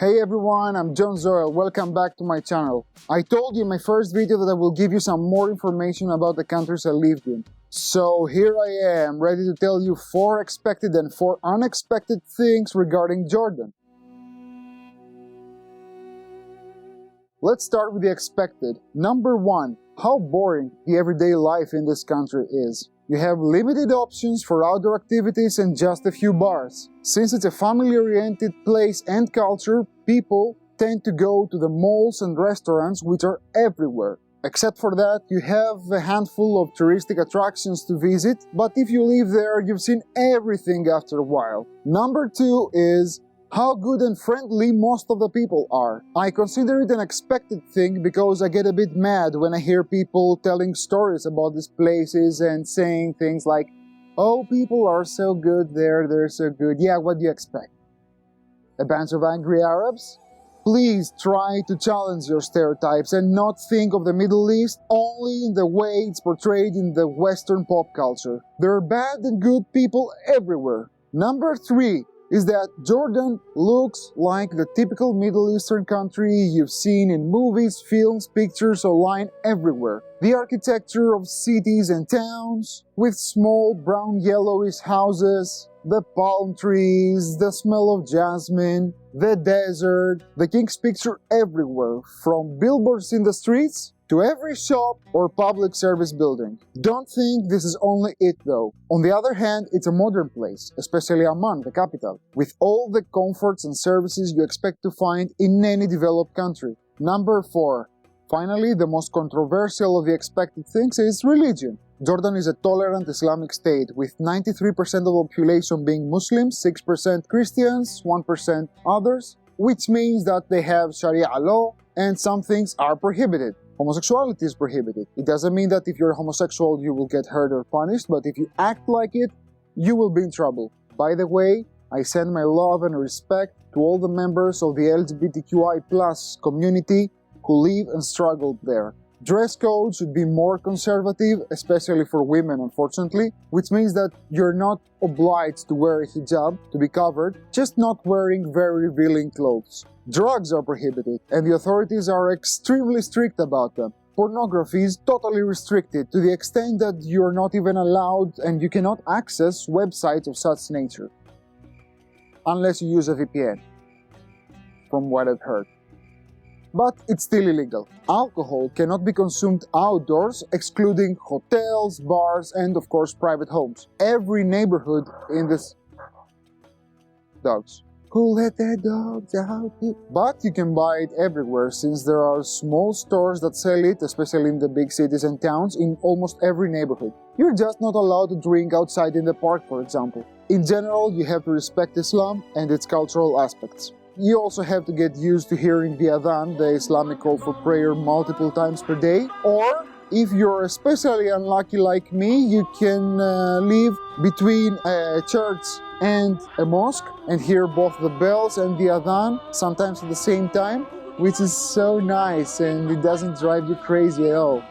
Hey everyone, I'm Zoel. Welcome back to my channel. I told you in my first video that I will give you some more information about the countries I lived in. So here I am, ready to tell you 4 expected and 4 unexpected things regarding Jordan. Let's start with the expected. Number 1, how boring the everyday life in this country is. You have limited options for outdoor activities and just a few bars. Since it's a family-oriented place and culture, people tend to go to the malls and restaurants, which are everywhere. Except for that, you have a handful of touristic attractions to visit, but if you live there, you've seen everything after a while. Number 2 is how good and friendly most of the people are. I consider it an expected thing because I get a bit mad when I hear people telling stories about these places and saying things like, "Oh, people are so good there, they're so good." Yeah, what do you expect? A bunch of angry Arabs? Please try to challenge your stereotypes and not think of the Middle East only in the way it's portrayed in the Western pop culture. There are bad and good people everywhere. Number 3 is that Jordan looks like the typical Middle Eastern country you've seen in movies, films, pictures, online, everywhere. The architecture of cities and towns, with small brown-yellowish houses, the palm trees, the smell of jasmine, the desert, the king's picture everywhere, from billboards in the streets to every shop or public service building. Don't think this is only it though. On the other hand, it's a modern place, especially Amman, the capital, with all the comforts and services you expect to find in any developed country. Number 4. Finally, the most controversial of the expected things is religion. Jordan is a tolerant Islamic state, with 93% of the population being Muslims, 6% Christians, 1% others, which means that they have Sharia law and some things are prohibited. Homosexuality is prohibited. It doesn't mean that if you're homosexual you will get hurt or punished, but if you act like it, you will be in trouble. By the way, I send my love and respect to all the members of the LGBTQI+ community who live and struggle there. Dress code should be more conservative, especially for women, unfortunately, which means that you're not obliged to wear a hijab to be covered, just not wearing very revealing clothes. Drugs are prohibited, and the authorities are extremely strict about them. Pornography is totally restricted to the extent that you're not even allowed and you cannot access websites of such nature. Unless you use a VPN, from what I've heard. But it's still illegal. Alcohol cannot be consumed outdoors, excluding hotels, bars, and of course private homes. Every neighborhood in this... Dogs. Who let the dogs out? But you can buy it everywhere since there are small stores that sell it, especially in the big cities and towns, in almost every neighborhood. You're just not allowed to drink outside in the park, for example. In general, you have to respect Islam and its cultural aspects. You also have to get used to hearing the adhan, the Islamic call for prayer, multiple times per day. Or, if you're especially unlucky like me, you can live between a church and a mosque and hear both the bells and the adhan, sometimes at the same time, which is so nice and it doesn't drive you crazy at all.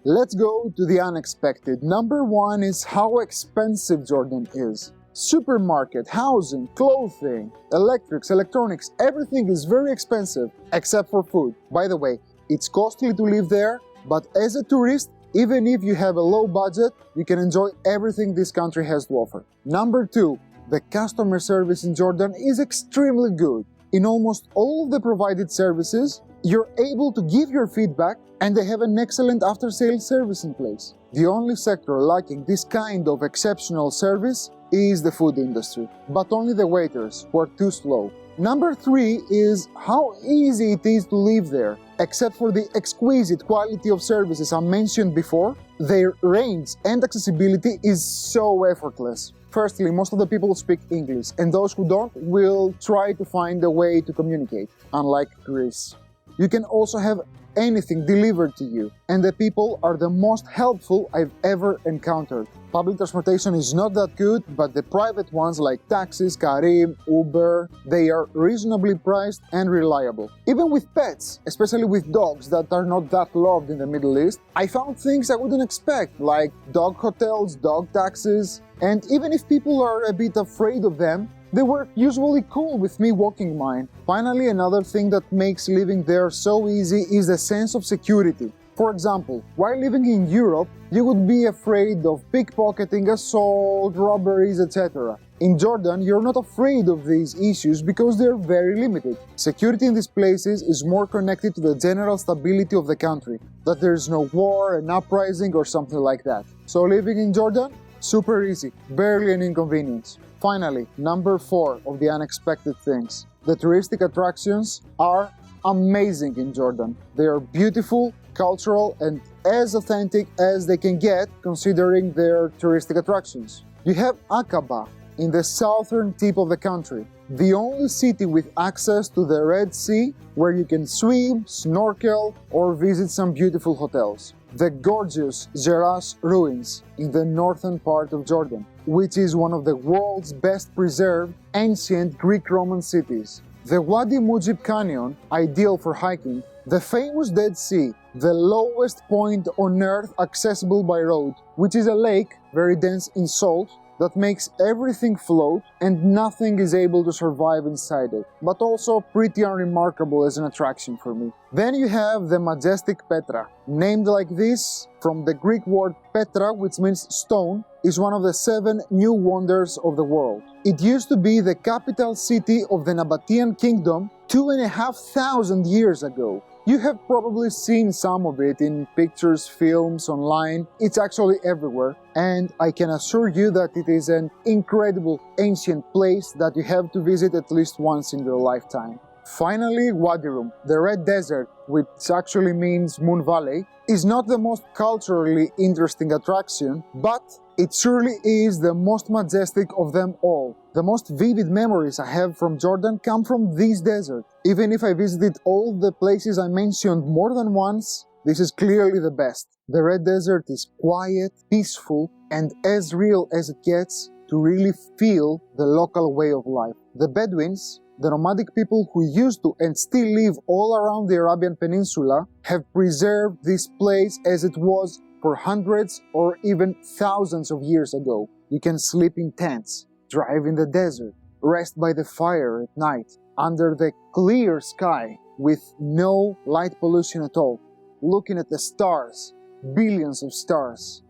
Let's go to the unexpected. Number 1 is how expensive Jordan is. Supermarket, housing, clothing, electrics, electronics, everything is very expensive except for food. By the way, it's costly to live there, but as a tourist, even if you have a low budget, you can enjoy everything this country has to offer. Number 2, the customer service in Jordan is extremely good. In almost all of the provided services, you're able to give your feedback and they have an excellent after-sales service in place. The only sector lacking this kind of exceptional service is the food industry, but only the waiters who are too slow. Number 3 is how easy it is to live there. Except for the exquisite quality of services I mentioned before, their range and accessibility is so effortless. Firstly, most of the people speak English, and those who don't will try to find a way to communicate, unlike Greece. You can also have anything delivered to you, and the people are the most helpful I've ever encountered. Public transportation is not that good, but the private ones like taxis, Karim, Uber, they are reasonably priced and reliable. Even with pets, especially with dogs that are not that loved in the Middle East, I found things I wouldn't expect, like dog hotels, dog taxis, and even if people are a bit afraid of them, They were usually cool with me walking mine. Finally, another thing that makes living there so easy is the sense of security. For example, while living in Europe, you would be afraid of pickpocketing, assault, robberies, etc. In Jordan, you're not afraid of these issues because they're very limited. Security in these places is more connected to the general stability of the country, that there's no war, an uprising, or something like that. So living in Jordan? Super easy, barely an inconvenience. Finally, number 4 of the unexpected things. The touristic attractions are amazing in Jordan. They are beautiful, cultural, and as authentic as they can get considering their touristic attractions. You have Aqaba in the southern tip of the country, the only city with access to the Red Sea where you can swim, snorkel, or visit some beautiful hotels. The gorgeous Jerash ruins in the northern part of Jordan, which is one of the world's best preserved ancient Greek-Roman cities. The Wadi Mujib Canyon, ideal for hiking, the famous Dead Sea, the lowest point on Earth accessible by road, which is a lake very dense in salt that makes everything float and nothing is able to survive inside it, but also pretty unremarkable as an attraction for me. Then you have the majestic Petra, named like this from the Greek word Petra, which means stone, is one of the 7 new wonders of the world. It used to be the capital city of the Nabatean kingdom 2,500 years ago. You have probably seen some of it in pictures, films, online. It's actually everywhere, and I can assure you that it is an incredible ancient place that you have to visit at least once in your lifetime. Finally, Wadi Rum, the Red Desert, which actually means Moon Valley, is not the most culturally interesting attraction, but it surely is the most majestic of them all. The most vivid memories I have from Jordan come from this desert. Even if I visited all the places I mentioned more than once, this is clearly the best. The Red Desert is quiet, peaceful, and as real as it gets to really feel the local way of life. The Bedouins, the nomadic people who used to and still live all around the Arabian Peninsula, have preserved this place as it was for hundreds or even thousands of years ago. You can sleep in tents, drive in the desert, rest by the fire at night, under the clear sky with no light pollution at all, looking at the stars, billions of stars.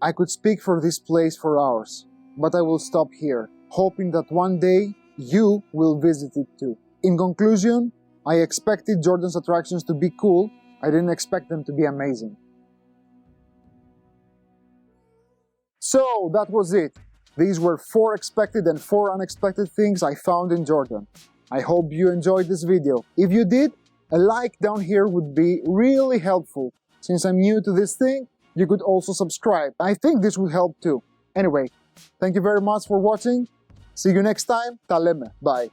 I could speak for this place for hours, but I will stop here, hoping that one day you will visit it too. In conclusion, I expected Jordan's attractions to be cool. I didn't expect them to be amazing. So that was it. These were 4 expected and 4 unexpected things I found in Jordan. I hope you enjoyed this video. If you did, a like down here would be really helpful. Since I'm new to this thing, you could also subscribe. I think this would help too. Anyway, thank you very much for watching. See you next time. Ta leme. Bye.